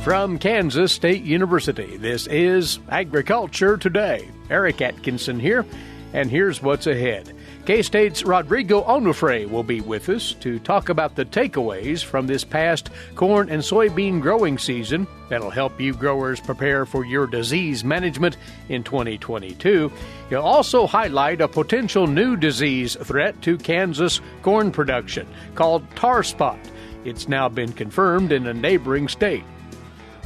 From Kansas State University, this is Agriculture Today. Eric Atkinson here, and here's what's ahead. K-State's Rodrigo Onofre will be with us to talk about the takeaways from this past corn and soybean growing season that'll help you growers prepare for your disease management in 2022. He'll also highlight a potential new disease threat to Kansas corn production called tar spot. It's now been confirmed in a neighboring state.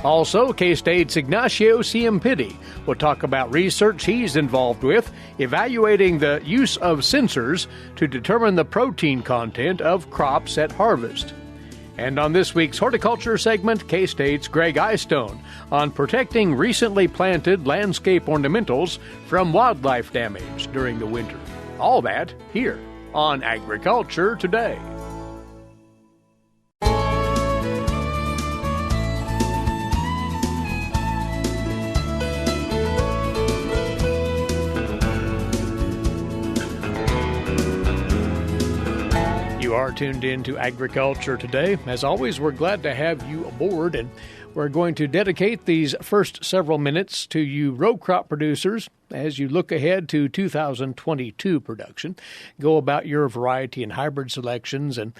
Also, K-State's Ignacio Ciampitti will talk about research he's involved with evaluating the use of sensors to determine the protein content of crops at harvest. And on this week's horticulture segment, K-State's Gregg Eyestone on protecting recently planted landscape ornamentals from wildlife damage during the winter. All that here on Agriculture Today. You are tuned in to Agriculture Today. As always, we're glad to have you aboard, and we're going to dedicate these first several minutes to you row crop producers as you look ahead to 2022 production. Go about your variety and hybrid selections and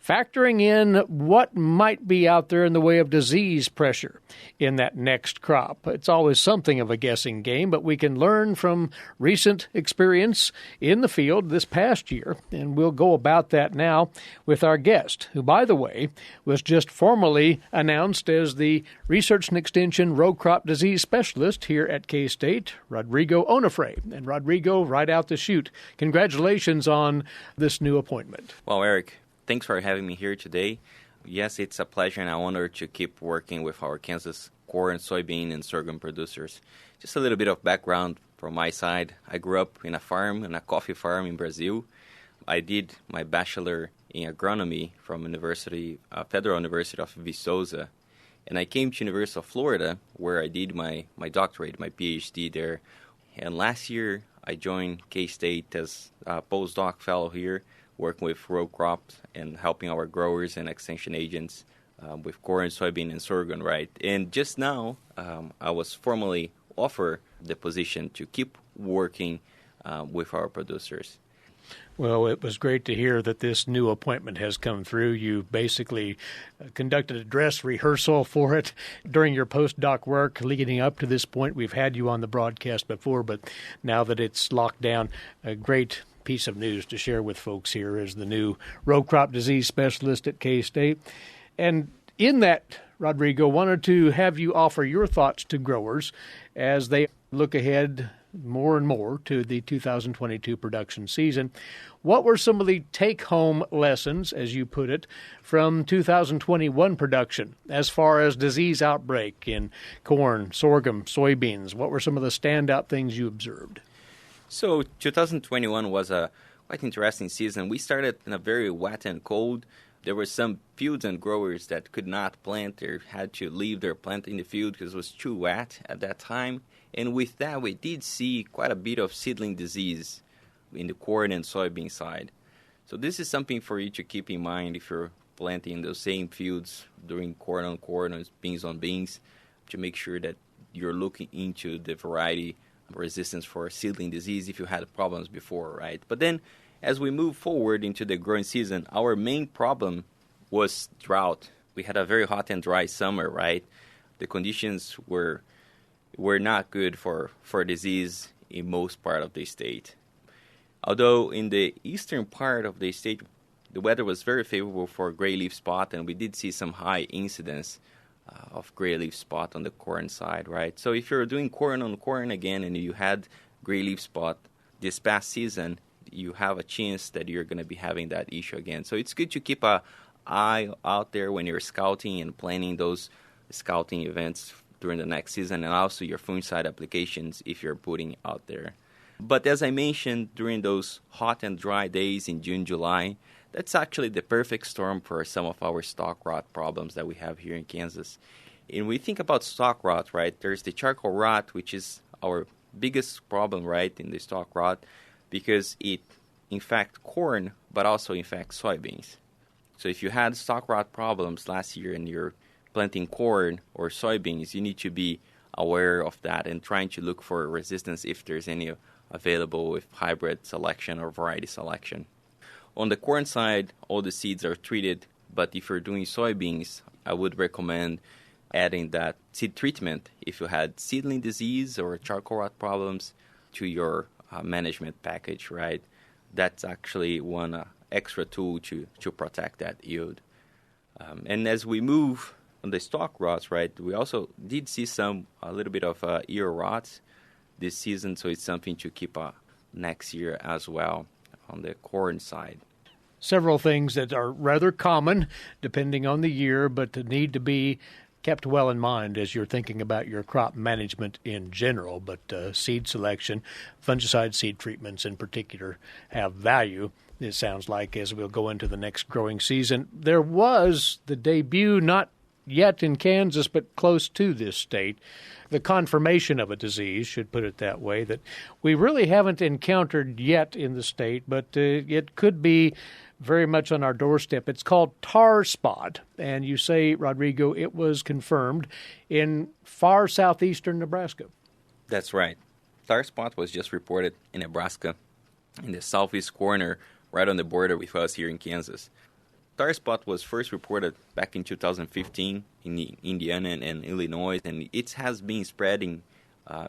factoring in what might be out there in the way of disease pressure in that next crop. It's always something of a guessing game, but we can learn from recent experience in the field this past year, and we'll go about that now with our guest, who, by the way, was just formally announced as the Research and Extension Row Crop Disease Specialist here at K-State, Rodrigo Onofre. And Rodrigo, right out the chute, congratulations on this new appointment. Well, Eric, thanks for having me here today. Yes, it's a pleasure and an honor to keep working with our Kansas corn, soybean, and sorghum producers. Just a little bit of background from my side. I grew up in a coffee farm in Brazil. I did my bachelor in agronomy from Federal University of Viçosa. And I came to University of Florida, where I did my doctorate, my PhD there. And last year, I joined K-State as a postdoc fellow here, working with row crops and helping our growers and extension agents with corn, soybean, and sorghum, right? And just now, I was formally offered the position to keep working with our producers. Well, it was great to hear that this new appointment has come through. You basically conducted a dress rehearsal for it during your postdoc work leading up to this point. We've had you on the broadcast before, but now that it's locked down, a great piece of news to share with folks here as the new row crop disease specialist at K-State. And in that, Rodrigo, wanted to have you offer your thoughts to growers as they look ahead more and more to the 2022 production season. What were some of the take-home lessons, as you put it, from 2021 production as far as disease outbreak in corn, sorghum, soybeans? What were some of the standout things you observed? So 2021 was a quite interesting season. We started in a very wet and cold. There were some fields and growers that could not plant. They had to leave their plant in the field because it was too wet at that time. And with that, we did see quite a bit of seedling disease in the corn and soybean side. So this is something for you to keep in mind if you're planting those same fields doing corn on corn or beans on beans, to make sure that you're looking into the variety resistance for seedling disease if you had problems before, right? But then as we move forward into the growing season, our main problem was drought. We had a very hot and dry summer, right? The conditions were not good for disease in most part of the state. Although in the eastern part of the state, the weather was very favorable for gray leaf spot, and we did see some high incidence of gray leaf spot on the corn side, right? So if you're doing corn on corn again and you had gray leaf spot this past season, you have a chance that you're going to be having that issue again. So it's good to keep an eye out there when you're scouting and planning those scouting events during the next season, and also your fungicide applications if you're putting out there. But as I mentioned, during those hot and dry days in June, July, that's actually the perfect storm for some of our stalk rot problems that we have here in Kansas. And we think about stalk rot, right? There's the charcoal rot, which is our biggest problem, right, in the stalk rot, because it infects corn, but also infects soybeans. So if you had stalk rot problems last year and you're planting corn or soybeans, you need to be aware of that and trying to look for resistance if there's any available with hybrid selection or variety selection. On the corn side, all the seeds are treated, but if you're doing soybeans, I would recommend adding that seed treatment if you had seedling disease or charcoal rot problems to your management package, right? That's actually one extra tool to protect that yield. And as we move on the stalk rots, right, we also did see a little bit of ear rots this season, so it's something to keep next year as well on the corn side. Several things that are rather common depending on the year, but need to be kept well in mind as you're thinking about your crop management in general. But seed selection, fungicide seed treatments in particular, have value, it sounds like, as we'll go into the next growing season. There was the debut, not yet in Kansas, but close to this state, the confirmation of a disease, should put it that way, that we really haven't encountered yet in the state, but it could be very much on our doorstep. It's called tar spot, and you say, Rodrigo, it was confirmed in far southeastern Nebraska. That's right. Tar spot was just reported in Nebraska, in the southeast corner, right on the border with us here in Kansas. Tar spot was first reported back in 2015 in Indiana and Illinois, and it has been spreading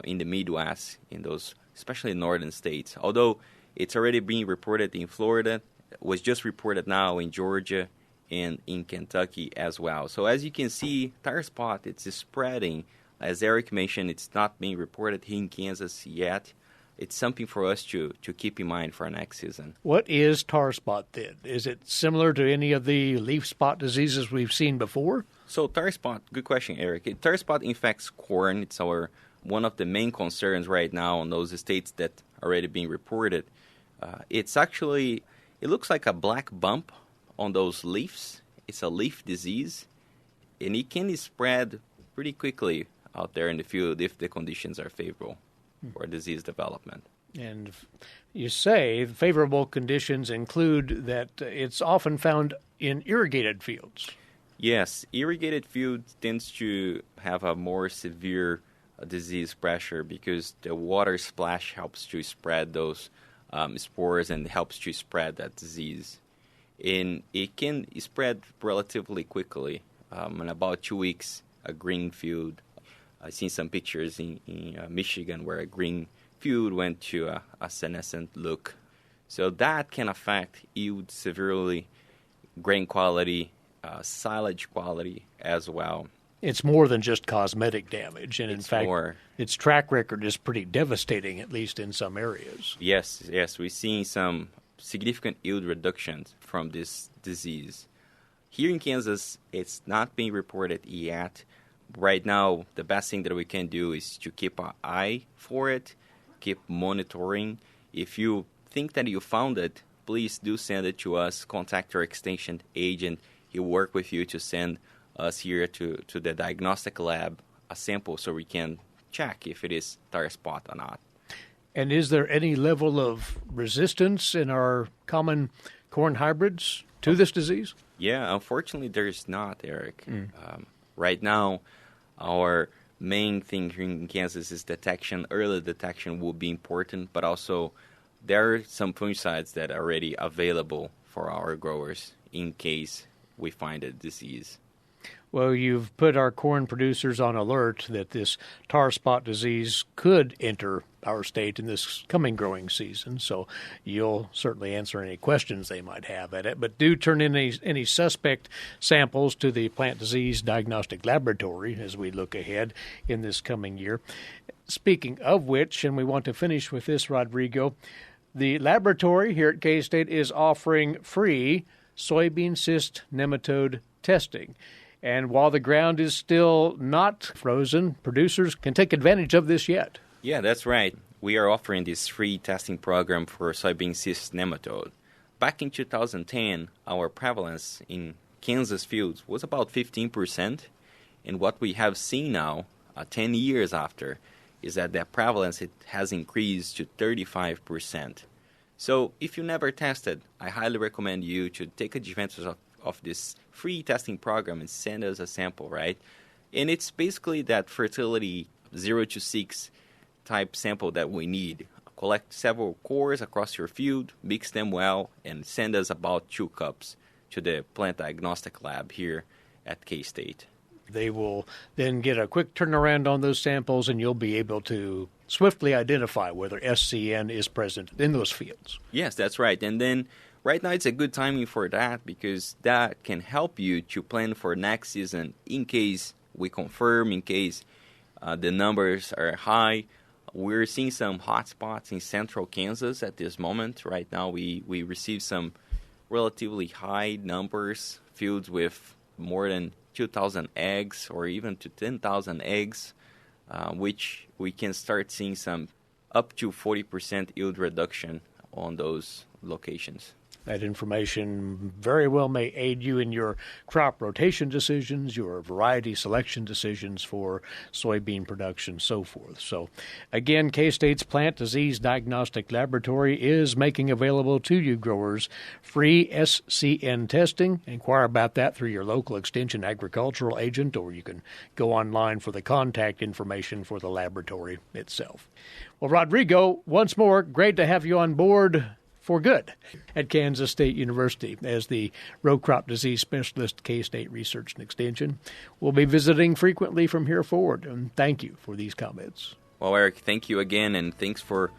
in the Midwest, in those especially northern states. Although it's already being reported in Florida, was just reported now in Georgia and in Kentucky as well. So as you can see, tar spot, it's spreading. As Eric mentioned, it's not being reported here in Kansas yet. It's something for us to keep in mind for next season. What is tar spot then? Is it similar to any of the leaf spot diseases we've seen before? So tar spot, good question, Eric. Tar spot infects corn. It's one of the main concerns right now on those states that are already being reported. It's actually, it looks like a black bump on those leaves. It's a leaf disease, and it can spread pretty quickly out there in the field if the conditions are favorable for disease development. And you say favorable conditions include that it's often found in irrigated fields. Yes, irrigated fields tends to have a more severe disease pressure because the water splash helps to spread those spores and helps to spread that disease. And it can spread relatively quickly. In about 2 weeks, a green field. I've seen some pictures in Michigan where a green field went to a senescent look. So that can affect yield severely, grain quality, silage quality as well. It's more than just cosmetic damage, and in fact, its track record is pretty devastating, at least in some areas. Yes, we've seen some significant yield reductions from this disease. Here in Kansas, it's not being reported yet. Right now, the best thing that we can do is to keep an eye for it, keep monitoring. If you think that you found it, please do send it to us. Contact your extension agent. He'll work with you to send us here to the diagnostic lab a sample so we can check if it is tar spot or not. And is there any level of resistance in our common corn hybrids to this disease? Yeah, unfortunately, there's not, Eric. Right now, our main thing here in Kansas is detection. Early detection will be important, but also there are some fungicides that are already available for our growers in case we find a disease. Well, you've put our corn producers on alert that this tar spot disease could enter our state in this coming growing season, so you'll certainly answer any questions they might have at it. But do turn in any suspect samples to the Plant Disease Diagnostic Laboratory as we look ahead in this coming year. Speaking of which, and we want to finish with this, Rodrigo, the laboratory here at K-State is offering free soybean cyst nematode testing. And while the ground is still not frozen, producers can take advantage of this yet. Yeah, that's right. We are offering this free testing program for soybean cyst nematode. Back in 2010, our prevalence in Kansas fields was about 15%. And what we have seen now, 10 years after, is that prevalence has increased to 35%. So if you never tested, I highly recommend you to take advantage of this free testing program and send us a sample, right? And it's basically that fertility 0 to 6 type sample that we need. Collect several cores across your field, mix them well, and send us about 2 cups to the plant diagnostic lab here at K-State. They will then get a quick turnaround on those samples, and you'll be able to swiftly identify whether SCN is present in those fields. Yes, that's right. And then right now it's a good timing for that, because that can help you to plan for next season in case we confirm, in case the numbers are high. We're seeing some hot spots in central Kansas at this moment. Right now we receive some relatively high numbers, fields with more than 2,000 eggs or even to 10,000 eggs, which we can start seeing some up to 40% yield reduction on those locations. That information very well may aid you in your crop rotation decisions, your variety selection decisions for soybean production, so forth. So, again, K-State's Plant Disease Diagnostic Laboratory is making available to you growers free SCN testing. Inquire about that through your local Extension agricultural agent, or you can go online for the contact information for the laboratory itself. Well, Rodrigo, once more, great to have you on board for good at Kansas State University as the row crop disease specialist, K-State Research and Extension. We'll be visiting frequently from here forward, and thank you for these comments. Well, Eric, thank you again, and thanks for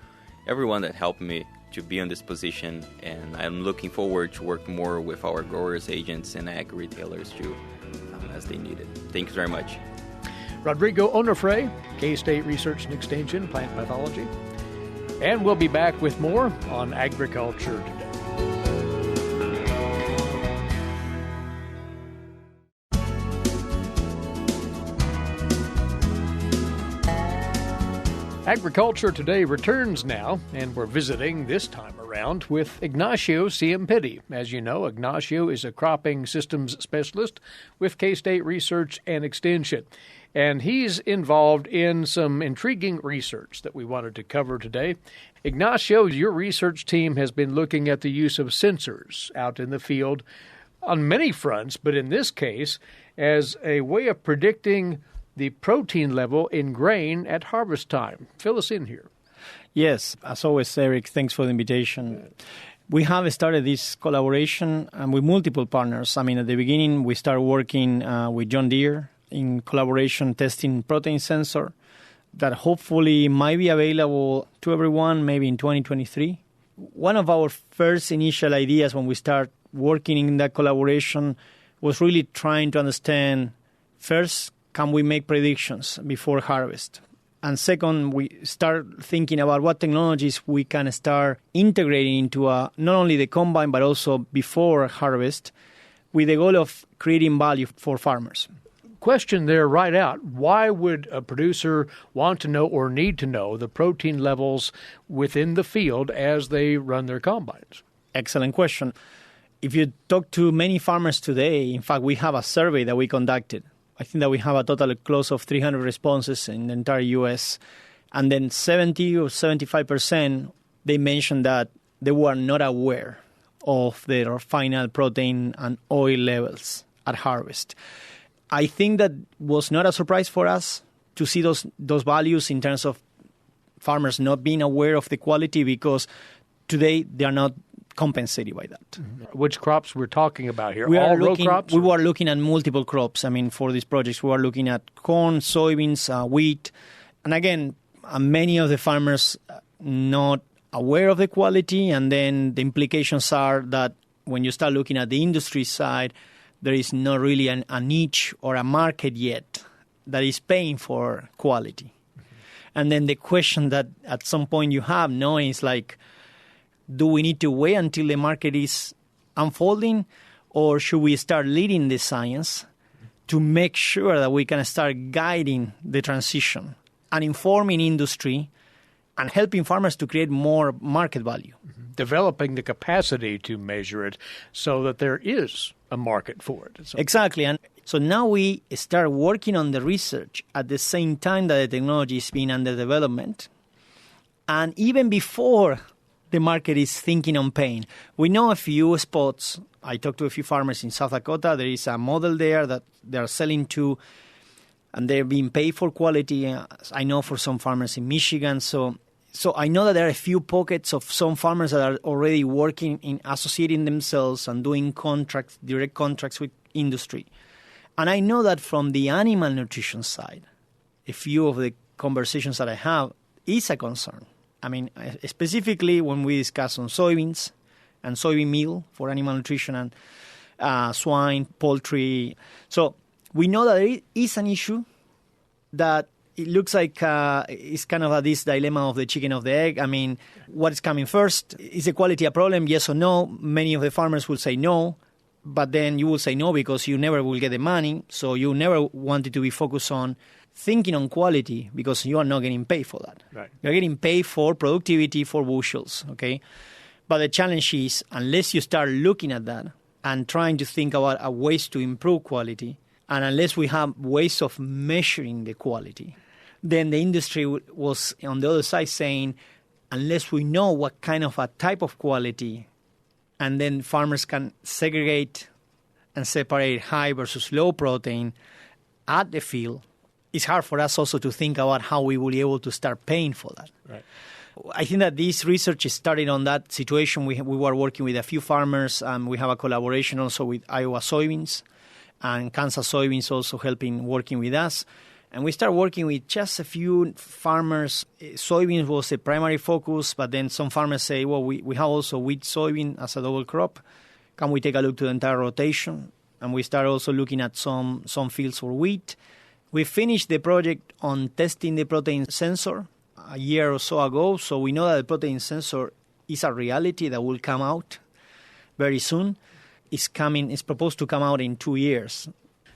everyone that helped me to be in this position, and I'm looking forward to work more with our growers, agents, and ag retailers too, as they need it. Thanks very much. Rodrigo Onofre, K-State Research and Extension, Plant Pathology. And we'll be back with more on Agriculture Today. Agriculture Today returns now, and we're visiting this time around with Ignacio Ciampitti. As you know, Ignacio is a cropping systems specialist with K-State Research and Extension. And he's involved in some intriguing research that we wanted to cover today. Ignacio, your research team has been looking at the use of sensors out in the field on many fronts, but in this case, as a way of predicting the protein level in grain at harvest time. Fill us in here. Yes, as always, Eric, thanks for the invitation. We have started this collaboration with multiple partners. I mean, at the beginning, we started working with John Deere in collaboration testing protein sensor that hopefully might be available to everyone maybe in 2023. One of our first initial ideas when we start working in that collaboration was really trying to understand, first, can we make predictions before harvest? And second, we start thinking about what technologies we can start integrating into not only the combine but also before harvest with the goal of creating value for farmers. Question there right out. Why would a producer want to know or need to know the protein levels within the field as they run their combines? Excellent question. If you talk to many farmers today, in fact, we have a survey that we conducted. I think that we have a total close of 300 responses in the entire U.S. And then 70 or 75%, they mentioned that they were not aware of their final protein and oil levels at harvest. I think that was not a surprise for us to see those values in terms of farmers not being aware of the quality, because today they are not compensated by that. Mm-hmm. Which crops we're talking about here? All row crops? We were looking at multiple crops. I mean, for these projects, we were looking at corn, soybeans, wheat. And again, many of the farmers not aware of the quality, and then the implications are that when you start looking at the industry side, there is not really a niche or a market yet that is paying for quality. Mm-hmm. And then the question that at some point you have is like, do we need to wait until the market is unfolding, or should we start leading the science to make sure that we can start guiding the transition and informing industry and helping farmers to create more market value? Mm-hmm. Developing the capacity to measure it so that there is a market for it. So. Exactly. And so now we start working on the research at the same time that the technology is being under development. And even before the market is thinking on paying. We know a few spots. I talked to a few farmers in South Dakota. There is a model there that they are selling to, and they're being paid for quality. I know for some farmers in Michigan. So I know that there are a few pockets of some farmers that are already working in associating themselves and doing contracts, direct contracts with industry. And I know that from the animal nutrition side, a few of the conversations that I have is a concern. I mean, specifically when we discuss on soybeans and soybean meal for animal nutrition and swine, poultry. So we know that it is an issue that it looks like it's kind of this dilemma of the chicken or the egg. I mean, what is coming first? Is the quality a problem, yes or no? Many of the farmers will say no, but then you will say no because you never will get the money. So you never wanted to be focused on thinking on quality because you are not getting paid for that. Right. You're getting paid for productivity, for bushels, okay? But the challenge is, unless you start looking at that and trying to think about ways to improve quality, and unless we have ways of measuring the quality, then the industry was on the other side saying, unless we know what kind of a type of quality, and then farmers can segregate and separate high versus low protein at the field, it's hard for us also to think about how we will be able to start paying for that. Right. I think that this research is started on that situation. We were working with a few farmers, and we have a collaboration also with Iowa soybeans and Kansas soybeans also working with us. And we start working with just a few farmers. Soybeans was the primary focus, but then some farmers say, well, we have also wheat soybean as a double crop. Can we take a look to the entire rotation? And we start also looking at some fields for wheat. We finished the project on testing the protein sensor a year or so ago, so we know that the protein sensor is a reality that will come out very soon. It's proposed to come out in 2 years.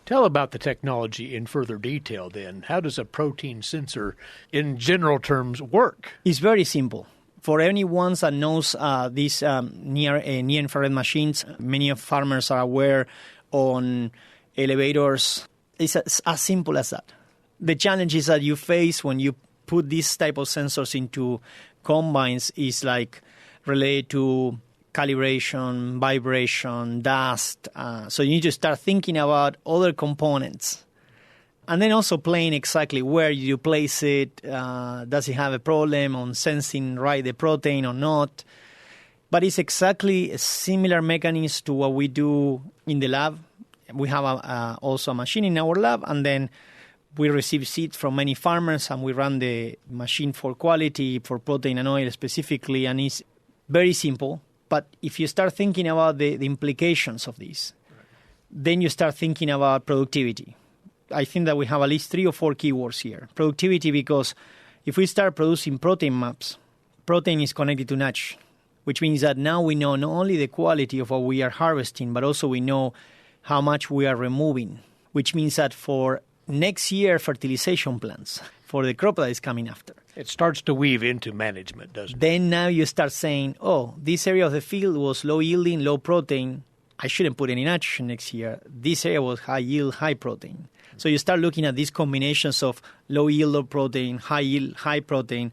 Tell about the technology in further detail then. How does a protein sensor, in general terms, work? It's very simple. For anyone that knows these near-infrared machines, many of farmers are aware on elevators. It's as simple as that. The challenges that you face when you put these type of sensors into combines is like related to calibration, vibration, dust. So you need to start thinking about other components. And then also playing exactly where you place it. Does it have a problem on sensing the protein or not? But it's exactly a similar mechanism to what we do in the lab. We have also a machine in our lab, and then we receive seeds from many farmers, and we run the machine for quality, for protein and oil specifically, and it's very simple. But if you start thinking about the implications of this, then you start thinking about productivity. I think that we have at least 3 or 4 keywords here. Productivity, because if we start producing protein maps, protein is connected to nitrogen, which means that now we know not only the quality of what we are harvesting, but also we know how much we are removing, which means that for next year fertilization plans for the crop that is coming after. It starts to weave into management, doesn't it? Then now you start saying, oh, this area of the field was low yielding, low protein. I shouldn't put any nitrogen next year. This area was high yield, high protein. So you start looking at these combinations of low yield, low protein, high yield, high protein,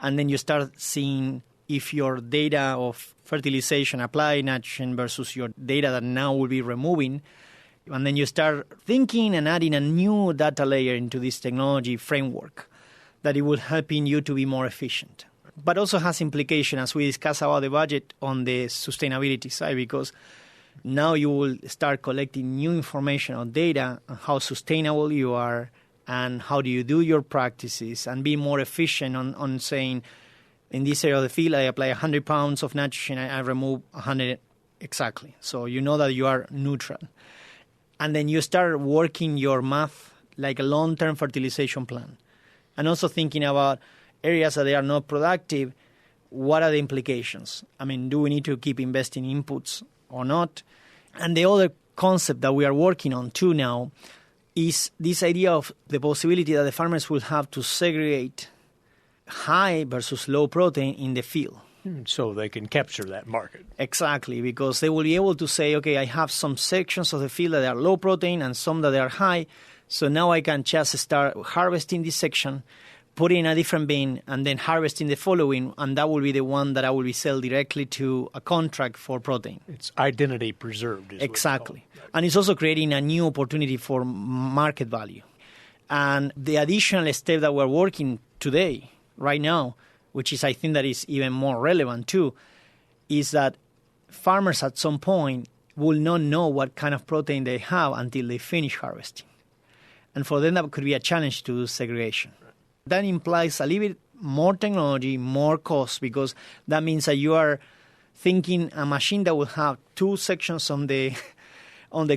and then you start seeing if your data of fertilization, applied nitrogen versus your data that now will be removing. And then you start thinking and adding a new data layer into this technology framework that it will help you to be more efficient. But also has implication as we discuss about the budget on the sustainability side, because now you will start collecting new information on data on how sustainable you are and how do you do your practices and be more efficient on saying, in this area of the field, I apply 100 pounds of nitrogen, I remove 100 exactly. So you know that you are neutral. And then you start working your math like a long-term fertilization plan. And also thinking about areas that they are not productive, what are the implications? I mean, do we need to keep investing in inputs or not? And the other concept that we are working on too now is this idea of the possibility that the farmers will have to segregate high versus low protein in the field. So they can capture that market. Exactly, because they will be able to say, okay, I have some sections of the field that are low protein and some that are high, so now I can just start harvesting this section, put it in a different bin, and then harvesting the following, and that will be the one that I will be sell directly to a contract for protein. It's identity preserved. Exactly. And it's also creating a new opportunity for market value. And the additional step that we're working today, right now, which is I think that is even more relevant too, is that farmers at some point will not know what kind of protein they have until they finish harvesting. And for them, that could be a challenge to do segregation. That implies a little bit more technology, more cost, because that means that you are thinking a machine that will have two sections on the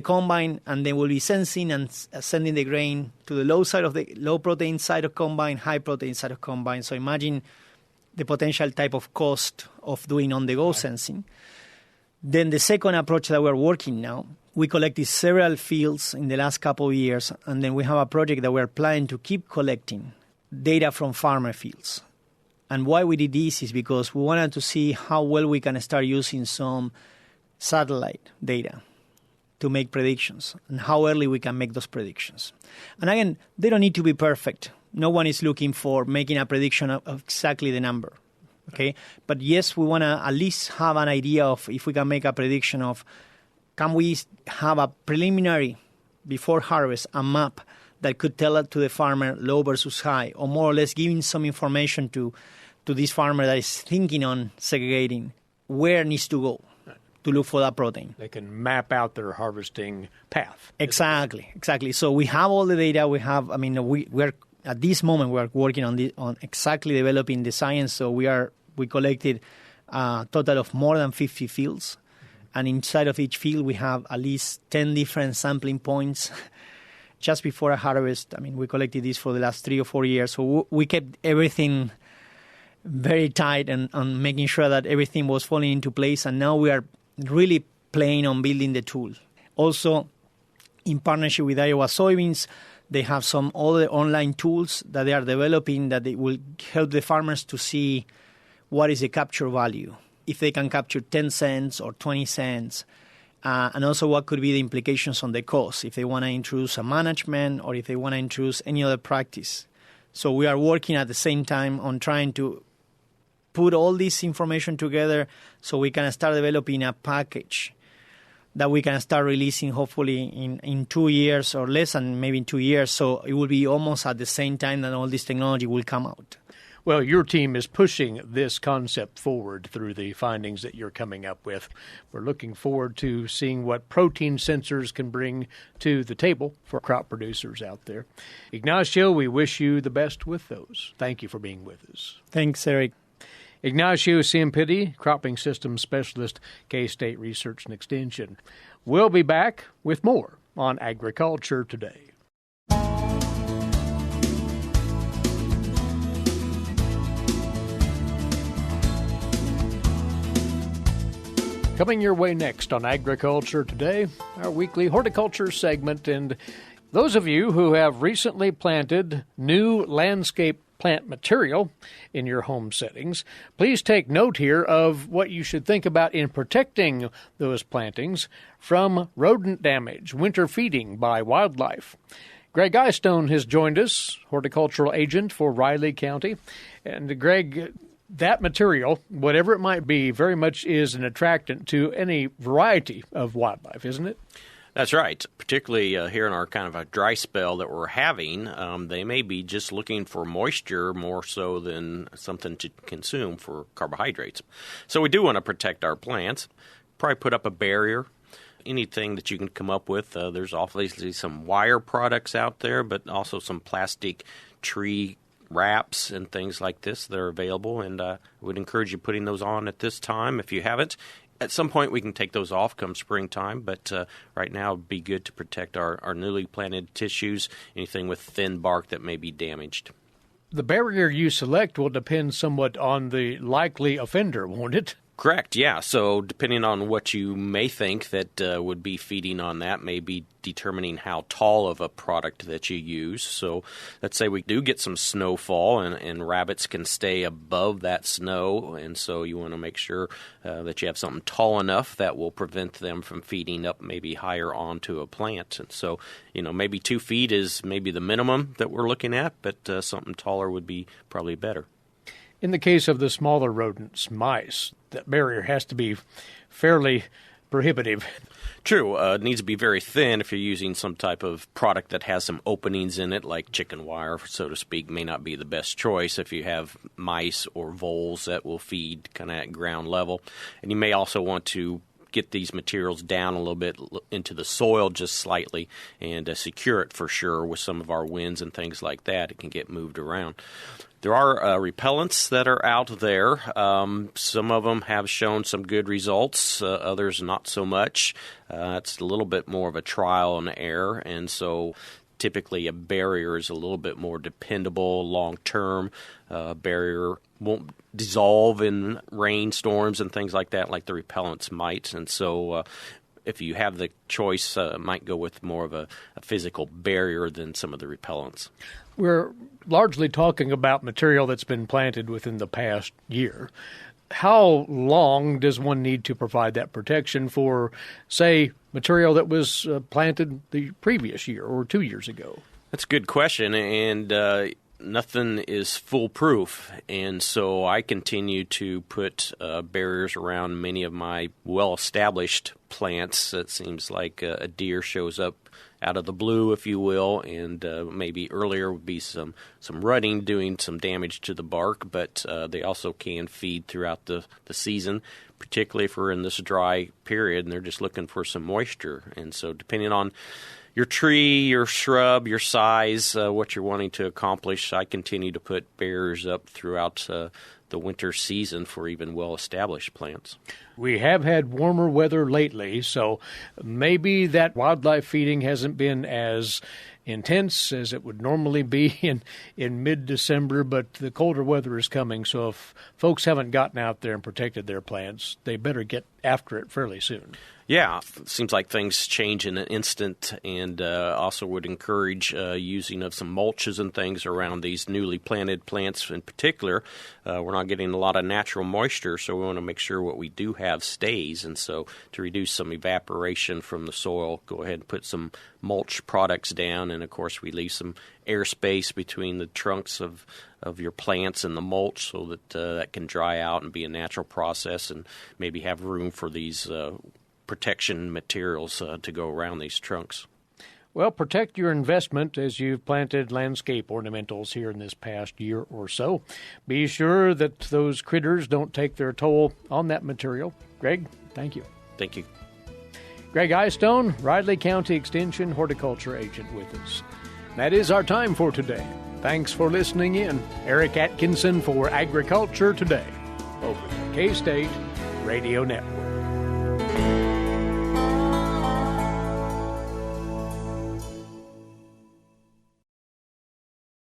combine, and then will be sensing and sending the grain to the low protein side of combine, high protein side of combine. So imagine the potential type of cost of doing on-the-go sensing. Then the second approach that we're working now, we collected several fields in the last couple of years, and then we have a project that we're planning to keep collecting data from farmer fields. And why we did this is because we wanted to see how well we can start using some satellite data to make predictions and how early we can make those predictions. And again, they don't need to be perfect. No one is looking for making a prediction of exactly the number, okay? But yes, we want to at least have an idea of if we can make a prediction of, can we have a preliminary, before harvest, a map that could tell it to the farmer low versus high, or more or less giving some information to this farmer that is thinking on segregating where it needs to go to look for that protein. They can map out their harvesting path. Exactly. So we have all the data. We're at this moment we're working on exactly developing the science. So we collected a total of more than 50 fields, and inside of each field we have at least 10 different sampling points. Just before a harvest, we collected this for the last 3 or 4 years. So we kept everything very tight and making sure that everything was falling into place. And now we are really playing on building the tool. Also, in partnership with Iowa Soybeans, they have some other online tools that they are developing that they will help the farmers to see what is the capture value, if they can capture 10 cents or 20 cents, and also what could be the implications on the cost, if they want to introduce a management or if they want to introduce any other practice. So we are working at the same time on trying to put all this information together so we can start developing a package that we can start releasing hopefully in 2 years or less, and maybe in 2 years. So it will be almost at the same time that all this technology will come out. Well, your team is pushing this concept forward through the findings that you're coming up with. We're looking forward to seeing what protein sensors can bring to the table for crop producers out there. Ignacio, we wish you the best with those. Thank you for being with us. Thanks, Eric. Ignacio Ciampitti, Cropping Systems Specialist, K-State Research and Extension. We'll be back with more on Agriculture Today. Coming your way next on Agriculture Today, our weekly horticulture segment. And those of you who have recently planted new landscape plant material in your home settings, please take note here of what you should think about in protecting those plantings from rodent damage, winter feeding by wildlife. Gregg Eyestone has joined us, horticultural agent for Riley County. And Gregg, that material, whatever it might be, very much is an attractant to any variety of wildlife, isn't it? That's right. Particularly here in our kind of a dry spell that we're having, they may be just looking for moisture more so than something to consume for carbohydrates. So we do want to protect our plants. Probably put up a barrier, anything that you can come up with. There's obviously some wire products out there, but also some plastic tree wraps and things like this that are available, and I would encourage you putting those on at this time if you haven't. At some point we can take those off come springtime, but right now it would be good to protect our newly planted tissues, anything with thin bark that may be damaged. The barrier you select will depend somewhat on the likely offender, won't it? Correct, yeah. So depending on what you may think that would be feeding on that, may be determining how tall of a product that you use. So let's say we do get some snowfall and rabbits can stay above that snow, and so you want to make sure that you have something tall enough that will prevent them from feeding up maybe higher onto a plant. And so, maybe 2 feet is maybe the minimum that we're looking at, but something taller would be probably better. In the case of the smaller rodents, mice, that barrier has to be fairly prohibitive. True. It needs to be very thin if you're using some type of product that has some openings in it, like chicken wire, so to speak, may not be the best choice if you have mice or voles that will feed kind of at ground level. And you may also want to get these materials down a little bit into the soil just slightly and secure it for sure with some of our winds and things like that. It can get moved around. There are repellents that are out there. Some of them have shown some good results, others not so much. It's a little bit more of a trial and error, and so typically a barrier is a little bit more dependable long-term. Barrier won't dissolve in rainstorms and things like that like the repellents might, and so if you have the choice, might go with more of a physical barrier than some of the repellents. We're largely talking about material that's been planted within the past year. How long does one need to provide that protection for, say, material that was planted the previous year or 2 years ago? That's a good question, and nothing is foolproof, and so I continue to put barriers around many of my well-established plants. It seems like a deer shows up out of the blue, if you will, and maybe earlier would be some rutting doing some damage to the bark, but they also can feed throughout the season, particularly if we're in this dry period and they're just looking for some moisture. And so depending on your tree, your shrub, your size, what you're wanting to accomplish, I continue to put barriers up throughout the winter season for even well-established plants. We have had warmer weather lately, so maybe that wildlife feeding hasn't been as intense as it would normally be in mid-December, but the colder weather is coming, so if folks haven't gotten out there and protected their plants, they better get after it fairly soon. Yeah, it seems like things change in an instant, and also would encourage using of some mulches and things around these newly planted plants in particular. We're not getting a lot of natural moisture, so we want to make sure what we do have stays. And so to reduce some evaporation from the soil, go ahead and put some mulch products down. And, of course, we leave some airspace between the trunks of your plants and the mulch so that that can dry out and be a natural process and maybe have room for these protection materials to go around these trunks. Well, protect your investment as you've planted landscape ornamentals here in this past year or so. Be sure that those critters don't take their toll on that material. Gregg, thank you. Thank you. Gregg Eyestone, Ridley County Extension Horticulture Agent with us. That is our time for today. Thanks for listening in. Eric Atkinson for Agriculture Today over the K-State Radio Network.